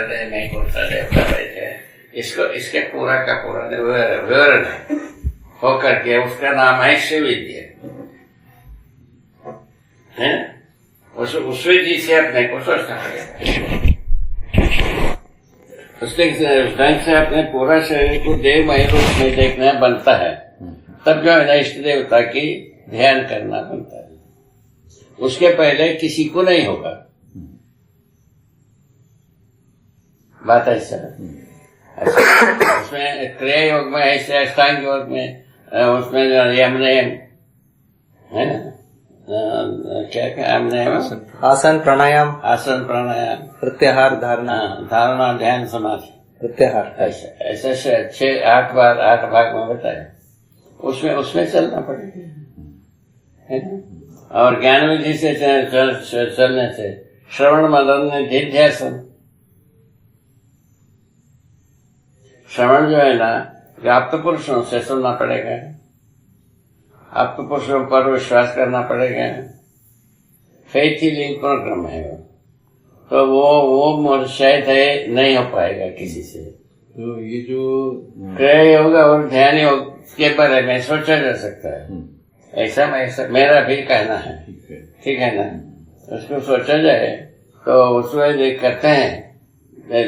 ऐश्वर्य में होता देवता बैठे, इसको इसके पूरा का पूरा विवरण होकर के उसका नाम है श्री विद्या है। उस विधि से अपने को सोचना पड़ेगा, उसके ढंग से अपने पूरा शरीर को देवमय रूप में देखना बनता है। तब जो है इष्ट देवता की ध्यान करना बनता है। उसके पहले किसी को नहीं होगा। बात ऐसा उसमें क्रिया योग में ऐसे, अष्टांग योग में उसमें यम नियम है ना, क्या क्या नियम, आसन प्राणायाम, प्रत्याहार, धारणा, ध्यान, समाधि, प्रत्याहार, ऐसे 6-8 बार 8 भाग में बताया। उसमें चलना पड़ेगा है ना। और ज्ञान विधि से चलने से श्रवण मनन निधिध्यासन, श्रवण जो है ना आप्त पुरुषों से सुनना पड़ेगा, आप्त पुरुषों पर विश्वास करना पड़ेगा। फेथ ही लिंक प्रोग्राम है वो, तो वो शायद है नहीं हो पाएगा किसी से। तो ये जो क्रिया योग और ध्यान योग के बारे में सोचा जा सकता है, ऐसा मेरा भी कहना है, ठीक है ना। उसको सोचा जाए तो उसमें कहते हैं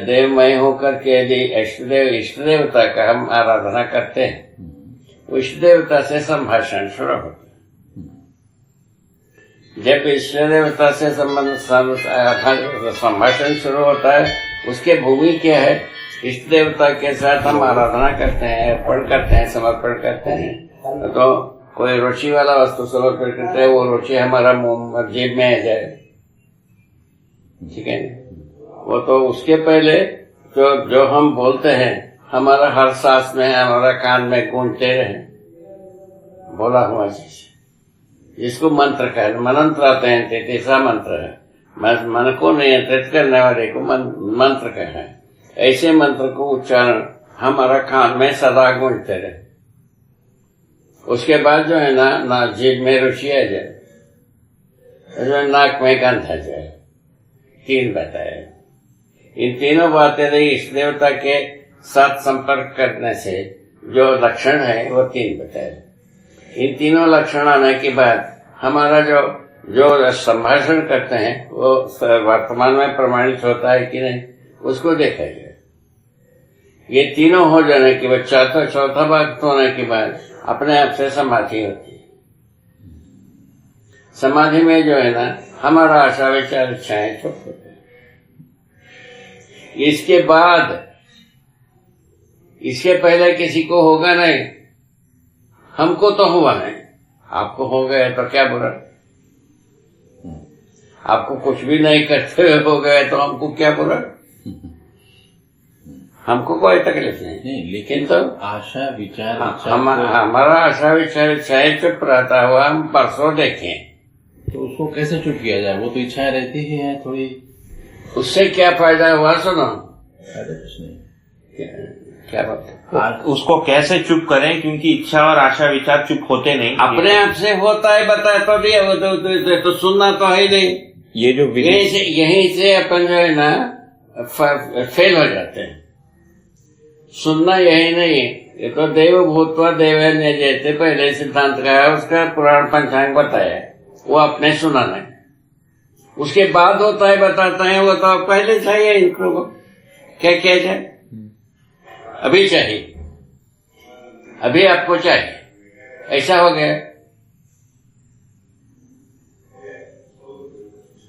देवमय होकर के यदि इष्ट देवता का हम आराधना करते हैं, इष्ट देवता से संभाषण शुरू होता है। जब इष्ट देवता से संभाषण शुरू होता है, उसके भूमि क्या है, इष्ट देवता के साथ हम आराधना करते हैं, अर्पण करते हैं, समर्पण करते हैं। तो कोई रुचि वाला वस्तु समर्पण करते हैं, वो रुचि हमारा मुंह जेब में आ जाए, ठीक है। वो तो उसके पहले जो हम बोलते हैं हमारा हर सांस में, हमारा कान में गूंजते रहे, बोला हुआ चीज, जिसको मंत्र कहते, मनंत्राते हैं, तीसरा मंत्र है। मन को नियंत्रित करने वाले को मंत्र कहना है। ऐसे मंत्र को उच्चारण हमारा कान में सदा गूंजते रहे। उसके बाद जो है ना जीभ में रुचि आ जाए, जो नाक में गंध आ जाए, 3 बताए। इन तीनों बातें इष्ट देवता के साथ संपर्क करने से जो लक्षण है वो 3 बताए। इन तीनों लक्षण आने के बाद हमारा जो संभाषण करते हैं वो वर्तमान में प्रमाणित होता है कि नहीं, उसको देखा जाए। ये तीनों हो जाने के बाद चौथा भाग होने के बाद अपने आप से समाधि होती है। समाधि में जो है ना हमारा आशा विचार इच्छाएं चुप होते हैं। इसके बाद, इसके पहले किसी को होगा नहीं। हमको तो हुआ नहीं, आपको हो गया तो क्या बुरा। आपको कुछ भी नहीं करते हुए हो गए तो हमको क्या बुरा, हमको कोई तकलीफ नहीं। लेकिन तो आशा विचार हमारा आशा विचार इच्छाएं चुप रहता हुआ हम परसों देखें, तो उसको कैसे चुप किया जाए? वो तो इच्छाएं रहती ही है थोड़ी, उससे क्या फायदा हुआ? सुनो, फायदा कुछ नहीं। क्या बात, उसको कैसे चुप करें, क्योंकि इच्छा और आशा विचार चुप होते नहीं, अपने आप से होता है। बताए तो दिया वो तो सुनना तो है नहीं। ये जो यहीं से अपन जो है ना फेल हो जाते हैं। सुनना यही नहीं है, ये तो देव भूतवा देव ने जैसे पहले सिद्धांत का है, उसका पुराण पंचांग बताया, वो अपने सुना नहीं। उसके बाद होता है बताता है, वो तो पहले चाहिए इनको क्या किया जाए। अभी चाहिए, अभी आपको चाहिए, ऐसा हो गया।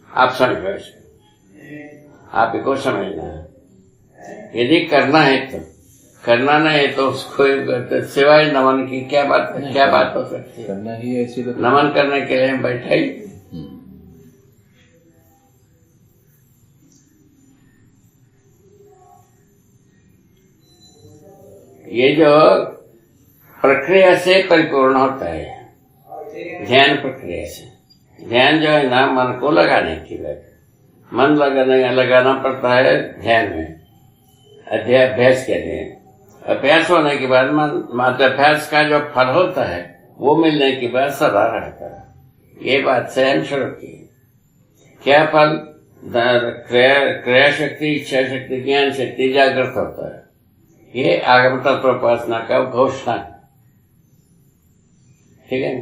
आप समझो, आप को समझना है। यदि करना है तो करना, नहीं तो उसको सिवाय नमन की क्या बात हो सकती है। करना ही ऐसी नमन करने के लिए बैठा ही। ये जो प्रक्रिया से परिपूर्ण होता है, ध्यान प्रक्रिया से। ध्यान जो है ना मन को लगाने की बात, मन लगाना पड़ता है ध्यान में, अध्याभ्यास के लिए। अभ्यास होने के बाद अभ्यास का जो फल होता है वो मिलने के बाद सदा रहता है। ये बात से हम शुरू की। क्या फल? क्रिया शक्ति, इच्छा शक्ति, ज्ञान शक्ति जागृत होता है। ये आगम तत्व उपासना का घोषणा है। ठीक है,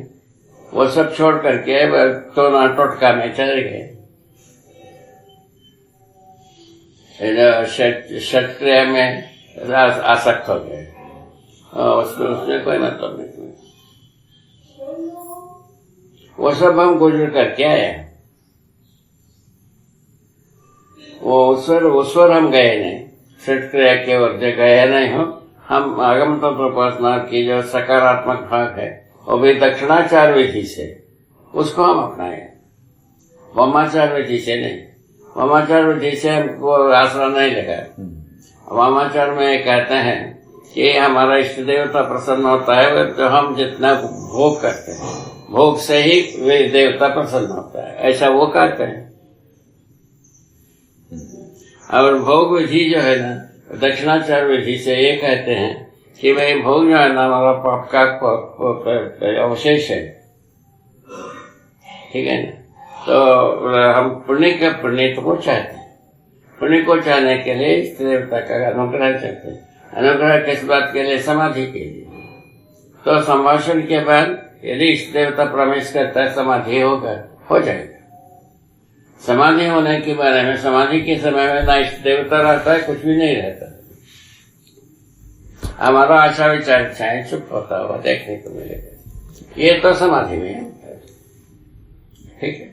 वो सब छोड़ करके तो ना टोटका में चले गए, शतक्रिया में आसक्त हो गए, उसमें कोई मतलब नहीं। वो सब हम गुजर करके आए, वो उस पर हम गए नहीं, शतक्रिया के ओर गए नहीं हो। हम आगम तत्व उपासना की जो सकारात्मक भाग है वो भी दक्षिणाचार विधि से उसको हम अपनाए, वामाचार विधि से नहीं। वामाचार विधि से हमको आसरा नहीं लगा। वामाचार में कहते हैं कि हमारा इष्ट देवता प्रसन्न होता है तो हम जितना भोग करते हैं, भोग से ही वे देवता प्रसन्न होता है, ऐसा वो कहते हैं। और भोग विधि जो है ना, दक्षिणाचार विधि से ये कहते हैं कि भाई भोग जो है ना हमारा पाप का अवशेष है। ठीक है ना, तो हम पुण्य को चाहते हैं। पुण्य को चाहने के लिए इष्ट देवता का अनुग्रह चाहते हैं। अनुग्रह किस बात के लिए? समाधि के लिए। तो संभाषण के बाद यदि इष्ट देवता प्रवेश करता है, समाधि हो जाएगा। समाधि होने के बारे में, समाधि के समय में ना इष्ट देवता रहता है, कुछ भी नहीं रहता। हमारा आशा विचार इच्छाएं चुप होता हुआ देखने को मिलेगा। ये तो समाधि में है। ठीक है,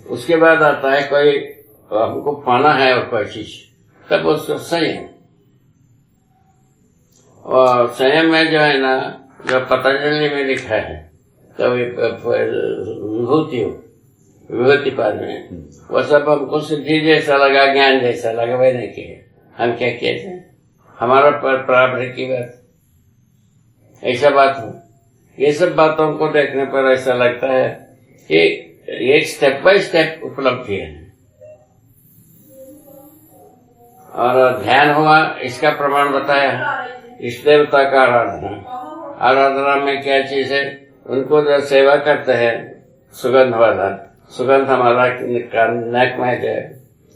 उसके बाद आता है कोई हमको पाना है और कोई चीज, तब उसको संयम। और संयम में जो है ना, जो पतंजलि में लिखा है, तो विभूति पाद में वो सब हमको सिद्धि जैसा लगा, ज्ञान जैसा लगा, वही नहीं किए। हम क्या किए थे? हमारा प्रारब्ध की बात, ऐसा बात हो। ये सब बातों को देखने पर ऐसा लगता है कि एक स्टेप बाय स्टेप उपलब्धि है। और ध्यान हुआ, इसका प्रमाण बताया। इष्ट देवता का आराधना में क्या चीज है? उनको जो सेवा करते हैं सुगंध वाला, सुगंध हमारा नाक में है,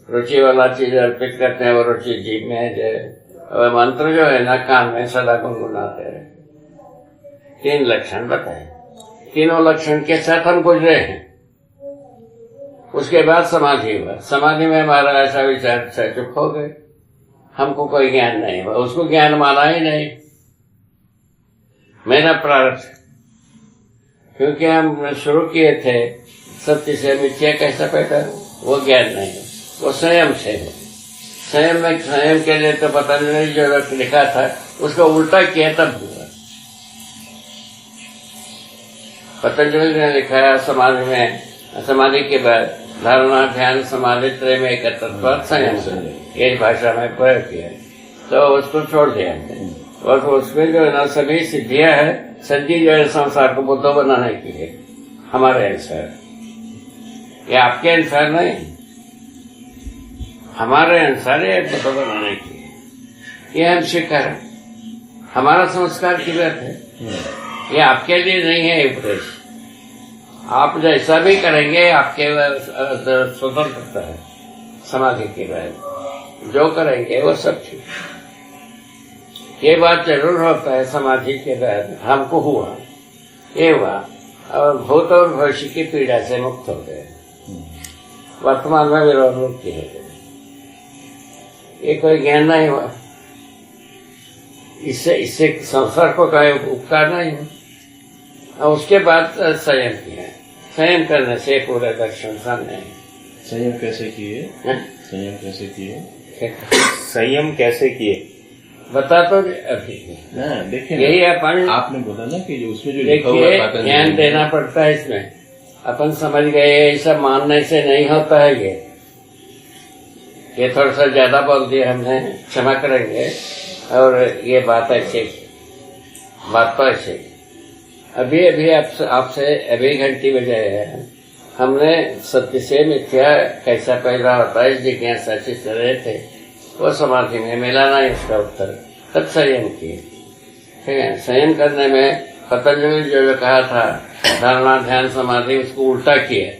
रुचि वाला चीज अर्पित करते हैं, वो रुचि जीभ में है, और मंत्र जो है ना कान में सदा गुनगुनाते हैं। 3 लक्षण बताए, तीनों लक्षण के साथ हम गुजरे हैं। उसके बाद समाधि हुआ। समाधि में हमारा ऐसा विचार चुप हो गए, हमको कोई ज्ञान नहीं हुआ, उसको ज्ञान माना ही नहीं। मेरा प्रारब्ध, क्योंकि हम शुरू किए थे सत्य से मिथ्या कैसा पैदा, वो ज्ञान नहीं हो, वो संयम से हो। संयम के लिए तो पतंजलि जो लिखा था उसको उल्टा किया तब हुआ। पतंजलि ने लिखा है समाधि में, समाधि के बाद धारणा, ध्यान, समाधि त्रय में एकत्व संयम, ये भाषा में प्रयोग किया, तो उसको छोड़ दिया। और उसमें जो है ना सभी सिद्धियां है, सिद्धि जो है संसार को बुद्ध बनाने की है, हमारे अनुसार। ये आपके अनुसार नहीं, हमारे अनुसार ये बुद्ध बनाने की है। ये हम स्वीकार, हमारा संस्कार की बात है, ये आपके लिए नहीं है उपदेश। आप जैसा भी करेंगे आपके स्वतंत्रता है। समाधि के बाद जो करेंगे वो सब ठीक। ये बात जरूर होता है, समाधि के बाद हमको हुआ, ये हुआ, और भूत और भविष्य की पीड़ा से मुक्त हो गए, वर्तमान में विरोध मुक्ति हो गए। ये कोई ज्ञान नहीं हुआ, इससे संसार को कोई उपकार नहीं हुआ। और उसके बाद संयम किया। संयम करने से पूरा दर्शन सामने है। संयम कैसे किए? संयम कैसे किए? संयम कैसे किए? बता तो अभी देखिए, यही अपन आपने बोला ना कि जो उसमें जो लिखा हुआ है, ध्यान देना पड़ता है इसमें। अपन समझ गए, ये सब मानने से नहीं होता है। ये थोड़ा सा ज्यादा बोल दिया हमने, क्षमा करेंगे। और ये बात ऐसे, बात तो ऐसे अभी आपसे अभी घंटी बजाए है। हमने सत्य से मिथ्या कैसा पैदा होता है इस जिज्ञासा से चल रहे थे, वो समाधि में मिला ना इसका उत्तर, तब संयम किए। ठीक है, संयम करने में पतंजलि जो कहा था धारणा, ध्यान, समाधि, उसको उल्टा किया।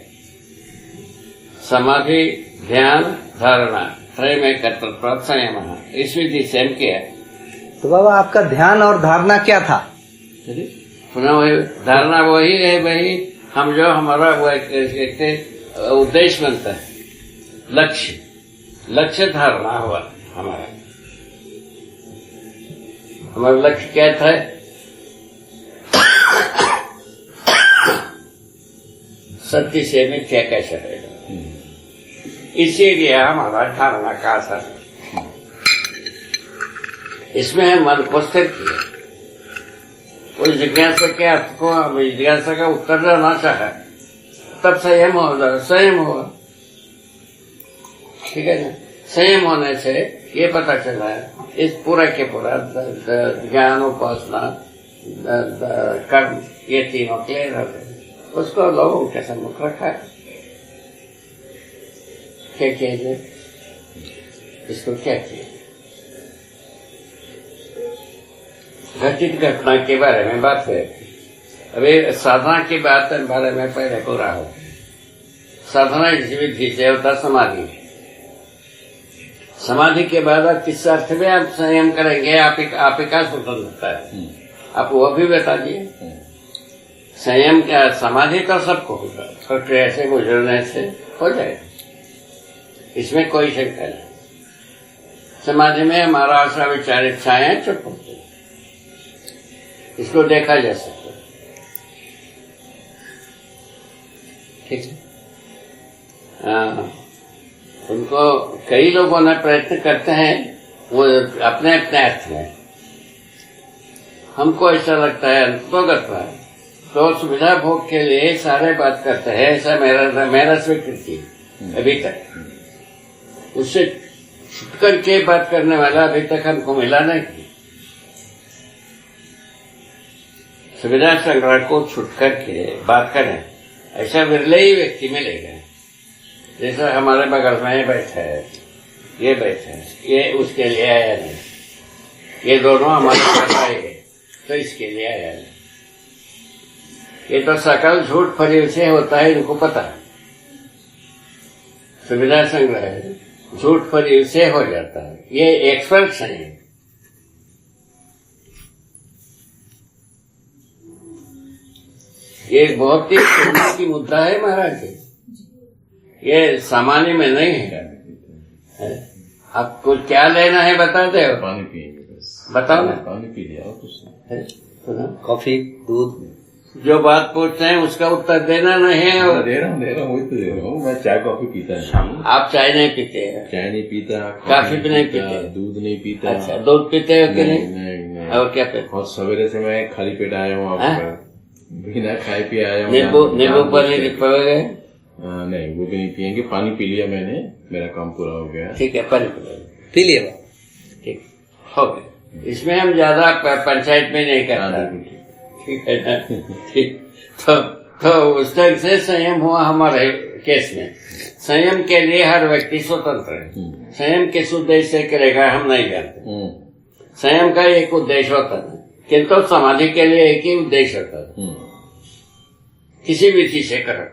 समाधि ध्यान धारणा त्रयमेव कर्तृत्वात् संयमः, इस विधि से हम किया। तो बाबा आपका ध्यान और धारणा क्या था? पुनः वही धारणा वही है, वही हम जो हमारा वो एक उद्देश्य बनता है, लक्ष्य धारणा हुआ हमारा लक्ष्य क्या था? सत्य से मिथ्या कैसे रहेगा, इसीलिए हमारा धारणा का असर। इसमें हम मन को स्थिर किया, उस जिज्ञासा के अर्थ को, जिज्ञासा का उत्तर देना चाहे, तब संयम हुआ। ठीक है ना? संयम होने से ये पता चला है इस पूरा के पूरा ज्ञान, उपासना, कर्म, ये तीनों क्लियर हो गए। उसको लोगों के सम्मुख रखा है। क्या किया जाए? इसको क्या किया? घटित घटना के बारे में बात है। अभी साधना की बात बारे में पहले पूरा हो। साधना इस विधि से होता समाधि। समाधि के बाद आप किस अर्थ में आप संयम करेंगे? आप ही का स्वतंत्रता है, आप वो भी बता दिए। संयम क्या? समाधि तो सबको होगा, प्रक्रिया से गुजरने से हो जाएगा, इसमें कोई शंका नहीं। समाधि में हमारा आशा विचार इच्छाएं चुप होती, इसको देखा जा सकता है। ठीक है। हाँ, उनको कई लोगों ने प्रयत्न करते हैं वो अपने अपने अर्थ में। हमको ऐसा लगता है अंतर्गत है तो सुविधा भोग के लिए सारे बात करते हैं, ऐसा मेरा स्वीकृति अभी तक। उससे छुट करके बात करने वाला अभी तक हमको मिला नहीं। सुविधा संग्रह को छुट करके बात करें ऐसा विरले ही व्यक्ति मिलेगा। जैसा हमारे बगल में बैठा है, ये बैठा है, ये उसके लिए आया नहीं, ये दोनों हमारे पास आए तो इसके लिए आया नहीं। ये तो सकल झूठ फरीब से होता है, इनको पता है। सुविधा संग्रह झूठ फरीब से हो जाता है, ये एक्सपर्ट है। ये बहुत ही चिंता की मुद्दा है महाराज जी, ये सामान्य में नहीं है। आपको क्या लेना है बता दे। पानी पिएंगे बस, बताओ ना। पानी पी लिया और कुछ नहीं। कॉफी, दूध, जो बात पूछते हैं उसका उत्तर देना नहीं है। और दे रहा हूँ वही तो दे रहा हूँ। मैं चाय कॉफी पीता नहीं। आप चाय नहीं पीते हैं? चाय नहीं पीता, कॉफी भी नहीं पीते, दूध नहीं पीता। अच्छा, दूध पीते हो कि नहीं? नहीं। और क्या पीते? और सवेरे से मैं खाली पेट आया हूँ, आपका बिना खाए पिए आया हूँ। नींबू पानी पी गए? नहीं, वो भी नहीं पियेंगे। पानी पी लिया मैंने, मेरा काम पूरा हो गया। ठीक है, पानी पी लिया। ठीक हो गया। इसमें हम ज्यादा पंचायत में नहीं करते। ठीक है ना? ठीक। तो उस ढंग से संयम हुआ हमारे केस में। संयम के लिए हर व्यक्ति स्वतंत्र है। संयम किस उद्देश्य से करेगा हम नहीं जानते। संयम का एक उद्देश्य होता है, किंतु समाधि के लिए एक ही उद्देश्य होता है। किसी विधि से करो,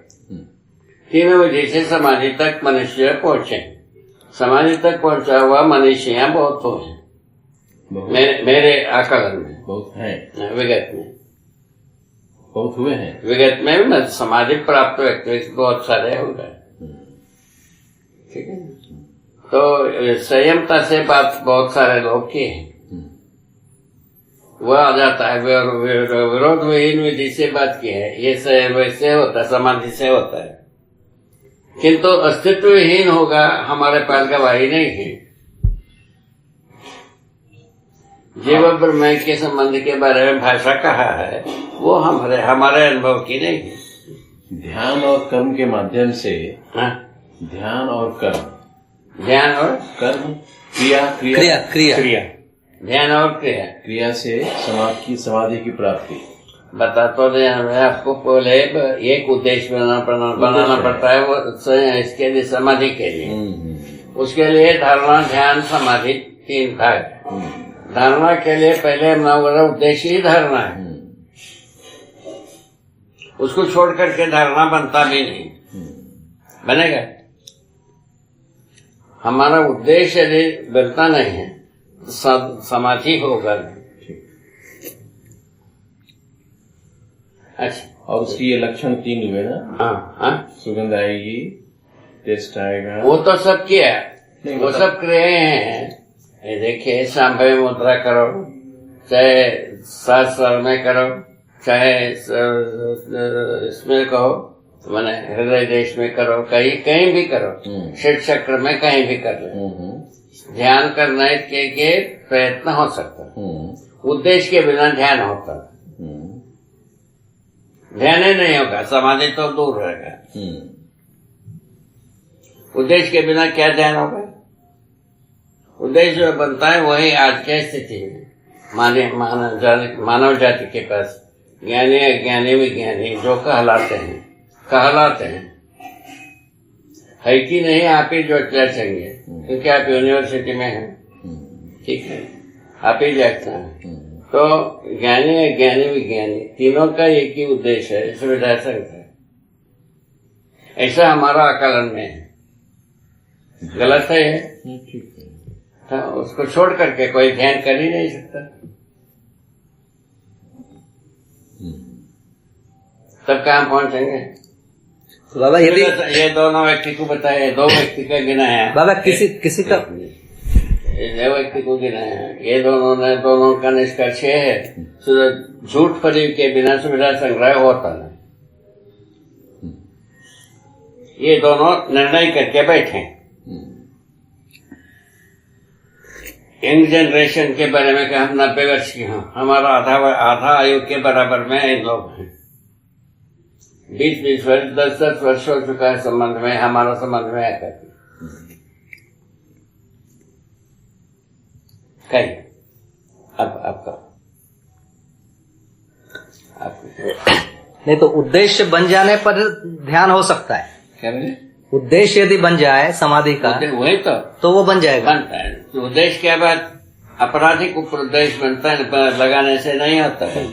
तीनों विधि से समाधि तक मनुष्य पहुंचे। समाधि तक पहुंचा हुआ मनुष्य बहुत हो हैं मेरे आकलन में। बहुत हैं, विगत में बहुत हुए हैं। विगत में भी समाधि प्राप्त व्यक्ति बहुत सारे हो गए। ठीक है। तो संयमता से बात बहुत सारे लोग किए हैं। वह आ जाता है विरोध विहीन विधि से बात की है, ये वैसे होता है, समाधि से होता है। किंतु अस्तित्वहीन होगा, हमारे पास गवाही नहीं है। जीव ब्रह्म के संबंध के बारे में भाषा कहा है, वो हमारे अनुभव की नहीं है। ध्यान और कर्म के माध्यम से। हाँ? ध्यान और कर्म, ध्यान और कर्म, क्रिया, ध्यान और क्रिया से समाधि की प्राप्ति। बता तो नहीं हमें, आपको पहले एक उद्देश्य बनाना पड़ता है, वो इसके लिए समाधि के लिए। उसके लिए धारणा, ध्यान, समाधि, तीन भाग। धारणा के लिए पहले हमारा उद्देश्य ही धारणा है, उसको छोड़ करके धारणा बनता भी नहीं। बनेगा? हमारा उद्देश्य यदि मिलता नहीं है तो समाधि होगा नहीं। अच्छा, और उसकी ये लक्षण 3 हुए ना? हाँ, सुगंध आएगी, टेस्ट आएगा, वो तो सब किया, नहीं, वो मतलब- सब क्रियाएं हैं। ये देखिए, सांभवी मुद्रा करो, चाहे शास्त्र में करो, चाहे इसमें कहो, मैंने हृदय देश में करो, कहीं भी करो, षट चक्र में कहीं भी कर लो। ध्यान करने के प्रयत्न हो सकता है, उद्देश्य के बिना ध्यान होता है। ध्यान ही नहीं होगा, समाधि तो दूर रहेगा। उद्देश्य के बिना क्या ध्यान होगा? उद्देश्य जो बनता है वही आज की स्थिति में मानव जाति के पास ज्ञानी अज्ञानी विज्ञानी जो कहलाते हैं है कि नहीं, आप ही जो जांचेंगे, क्योंकि आप यूनिवर्सिटी में हैं, ठीक है, आप ही जांचना है। तो ज्ञानी अज्ञानी विज्ञानी तीनों का एक ही उद्देश्य है, सुविधा संघ है। ऐसा हमारा आकलन में है। गलत है ये? ठीक है। तो उसको छोड़ करके कोई ध्यान कर ही नहीं सकता। तब कहाँ पहुंचेंगे? तो बाबा यदि ये दोनों व्यक्ति को बताया, 2 व्यक्ति का गिनाया बाबा किसी का 2 व्यक्ति को गिनाया, ये दोनों का निष्कर्ष है, झूठ फरीब के बिना सुविधा संग्रह होता नहीं। ये दोनों निर्णय करके बैठे। यंग जनरेशन के बारे में कि हम 90 वर्ष की हैं, हमारा आधा आयु के बराबर में इन लोग हैं। 20-20 वर्ष 10-10 वर्ष हो चुका है संबंध में, हमारा संबंध में आकर कहीं अब आपका नहीं तो उद्देश्य बन जाने पर ध्यान हो सकता है। क्या बोले? उद्देश्य यदि बन जाए समाधि का वही तो वो बन जाएगा। बनता है। तो उद्देश्य के बाद आपराधिक उपदेश बनता है, लगाने से नहीं होता है।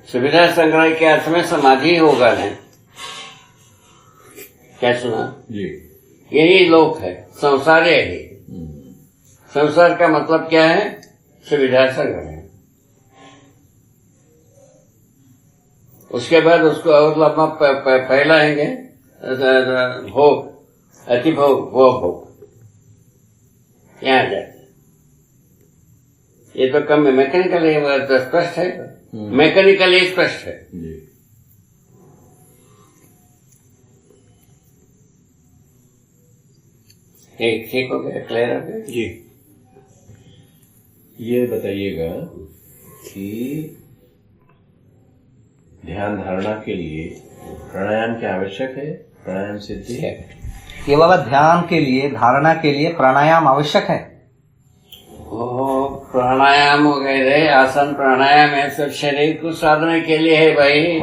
सुविधा संग्रह के अर्थ में समाधि होगा नहीं। क्या सुना जी? यही लोक है, संसार यही। संसार का मतलब क्या है? सुविधा संग्रह। उसके बाद उसको और लंबा फैलाएंगे, भोग, अति भोग, वो भोग यहाँ जाते। ये तो कम मैकेनिकली स्पष्ट है, मैकेनिकली स्पष्ट है। जी। ठीक हो गया, क्लियर हो गया जी। ये बताइएगा कि ध्यान धारणा के लिए प्राणायाम क्या आवश्यक है? प्राणायाम सिद्धि है? ये बाबा ध्यान के लिए धारणा के लिए प्राणायाम आवश्यक है। प्राणायाम वगैरह आसन प्राणायाम है सब शरीर को साधने के लिए है भाई।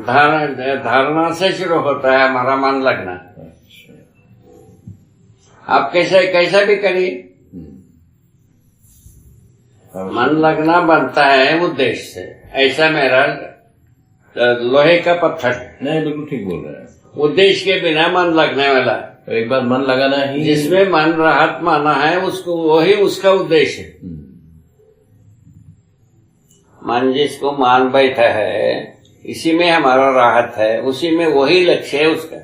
धारणा से शुरू होता है हमारा मन लगना। अच्छा। आप कैसा भी करिए, मन लगना बनता है उद्देश्य से। ऐसा मेरा लोहे का पत्थर नहीं, बिल्कुल ठीक बोल रहे हैं। उद्देश्य के बिना मन लगने वाला, तो एक बार मन लगाना ही, जिसमें मन राहत माना है उसको, वही उसका उद्देश्य है। मन जिसको मान बैठा है, इसी में हमारा राहत है, उसी में वही लक्ष्य है उसका।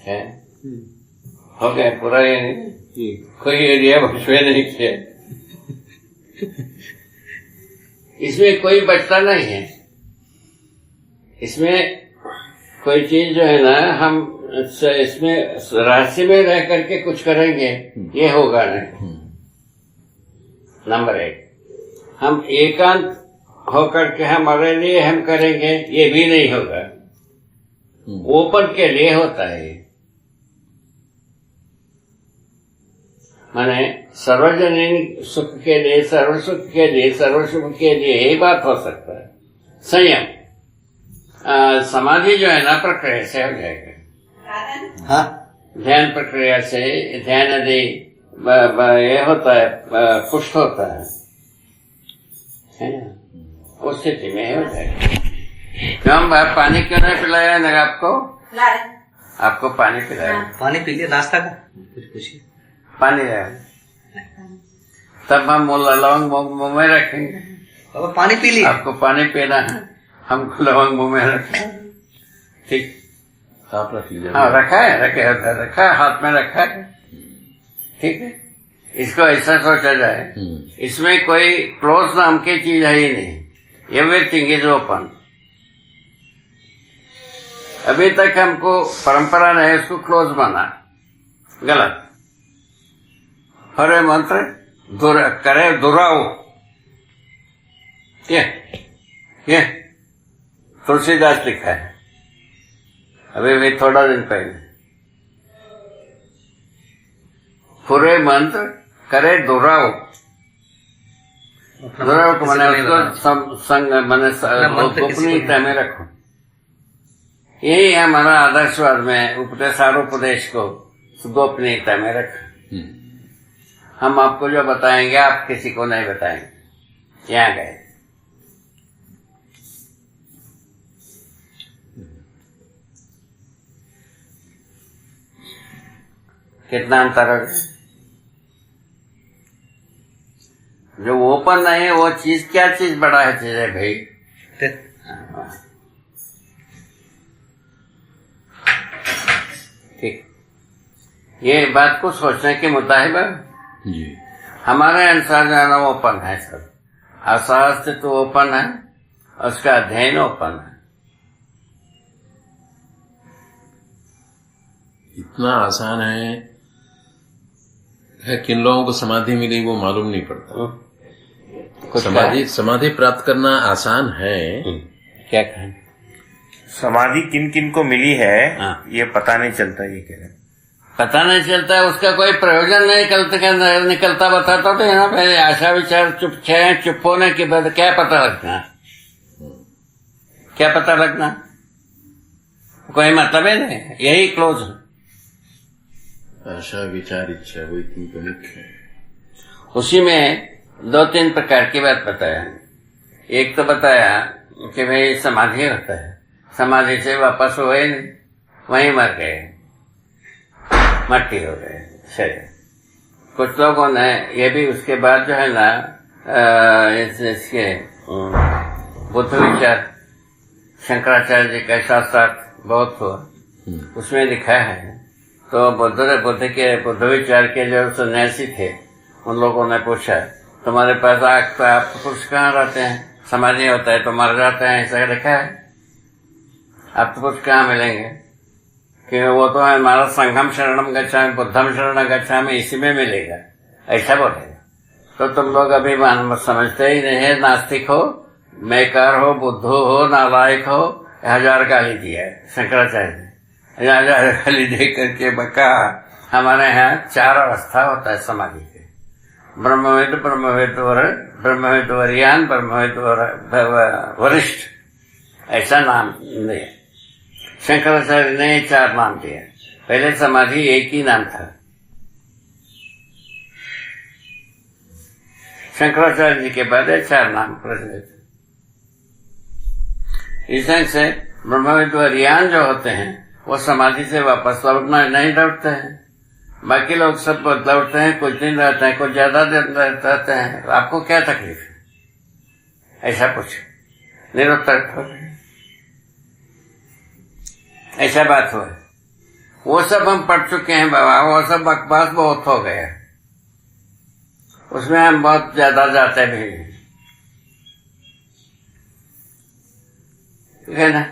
है हो गया पूरा, ये नहीं कोई एरिया बचवे नहीं किया। इसमें कोई बचता नहीं है। इसमें कोई चीज जो है ना, हम इसमें रहस्य में रह करके कुछ करेंगे, ये होगा नहीं। नंबर 1, हम एकांत होकर के हमारे लिए हम करेंगे, ये भी नहीं होगा। ओपन के लिए होता है। माने सर्वजनीन सुख के लिए, सर्व सुख के लिए, सर्व सुख के लिए ही बात हो सकता है। संयम समाधि जो है ना, प्रक्रिया से हो जाएगा। हाँ, ध्यान प्रक्रिया से, ध्यान यदि ये होता है, पुष्ट होता है ना, उस स्थिति में हो जाएगा। क्यों भाई पानी क्यों नहीं पिलाया ना आपको? आपको पानी पिलाया? पानी पी लिया, नाश्ता का कुछ पूछिए। पानी है तब हम लवंग मुंह में रखेंगे। अब पानी पी लिया। आपको पानी पीना है, हमको लवंग मुंह में रखें। ठीक, आप रख लीजिए। हाँ रखा है हाथ में रखा है। ठीक है, इसको ऐसा सोचा जाए, इसमें कोई क्लोज नाम की चीज है ही नहीं। Everything is open. अभी तक हमको परंपरा ने इसको क्लोज माना, गलत। हरे मंत्र करे दुराओ, ये तुलसीदास लिखा है अभी भी थोड़ा दिन पहले। पूरे मंत्र करे दोहराओ। दोहराओ को मैंने उसको संग मैंने गोपनीयता में रखो। यही है हमारा आदर्शवाद में उपदेशारोपदेश को गोपनीयता में रखो। हम आपको जो बताएंगे आप किसी को नहीं बताएंगे। यहाँ गए कितना अंतर है। जो ओपन नहीं है वो चीज, क्या चीज बड़ा है चीज है भाई। ठीक, ये बात को सोचने के मुताबिक जी हमारे अनुसार जो है ना ओपन है सब। अशास्त्र तो ओपन है, उसका अध्ययन ओपन है। इतना आसान है किन लोगों को समाधि मिली वो मालूम नहीं पड़ता। समाधि प्राप्त करना आसान है। क्या कहें? समाधि किन किन को मिली है हाँ। ये पता नहीं चलता, ये कह रहे। पता नहीं चलता, उसका कोई प्रयोजन नहीं निकलता बताता तो यहाँ पहले आशा विचार चुप होने के बाद क्या पता लगना, क्या पता लगना, कोई मतलब ही नहीं। यही क्लोज है। आशा विचार इच्छा वही तीन प्रमुख है। उसी में 2-3 प्रकार की बात बताया। एक तो बताया कि भाई समाधि होता है, समाधि से वापस हुए नहीं, वहीं मर गए, मट्टी हो गए शरीर। कुछ लोगों ने ये भी उसके बाद जो है ना इसके बुद्ध विचार शंकराचार्य जी का शास्त्रार्थ बहुत हुआ, उसमें लिखा है। तो बुद्ध विचार के जो सन्यासी थे उन लोगों ने पूछा तुम्हारे पास आप पुरुष कहाँ रहते हैं? समाधि होता है तो मर जाते हैं, ऐसा लिखा है। आप तो पुरुष कहाँ मिलेंगे? कि वो तो हमारा संघम शरणम गच्छामि बुद्धम शरणम गच्छामि, इसी में मिलेगा, ऐसा बोलेगा। तो तुम लोग अभी समझते ही नहीं है, नास्तिक हो, मेकार हो, बुद्धू हो, नालायक हो, 1000 गाली दिया है शंकराचार्य ने। 1000 गाली दे करके बका हमारे यहाँ 4 अवस्था होता है समाधि के। ब्रह्मविद, ब्रह्मविद वरियान, ब्रह्मविद वरिष्ठ, ऐसा नाम दिया शंकराचार्य ने। 4 नाम दिया। पहले समाधि एक ही नाम था। शंकराचार्य जी के बाद 4 नाम प्रचलित। इस ढंग से ब्रह्मविद वरियान जो होते हैं वो समाधि से वापस लौटना नहीं लौटते हैं। बाकी लोग सब लौटते हैं, कुछ दिन रहते हैं, कुछ ज्यादा दिन रहते हैं। आपको क्या तकलीफ है? ऐसा कुछ निरुत्तर ऐसा बात हुआ। वो सब हम पढ़ चुके हैं बाबा, वो सब बकवास बहुत हो गया, उसमें हम बहुत ज्यादा जाते भी नहीं, ठीक है ना।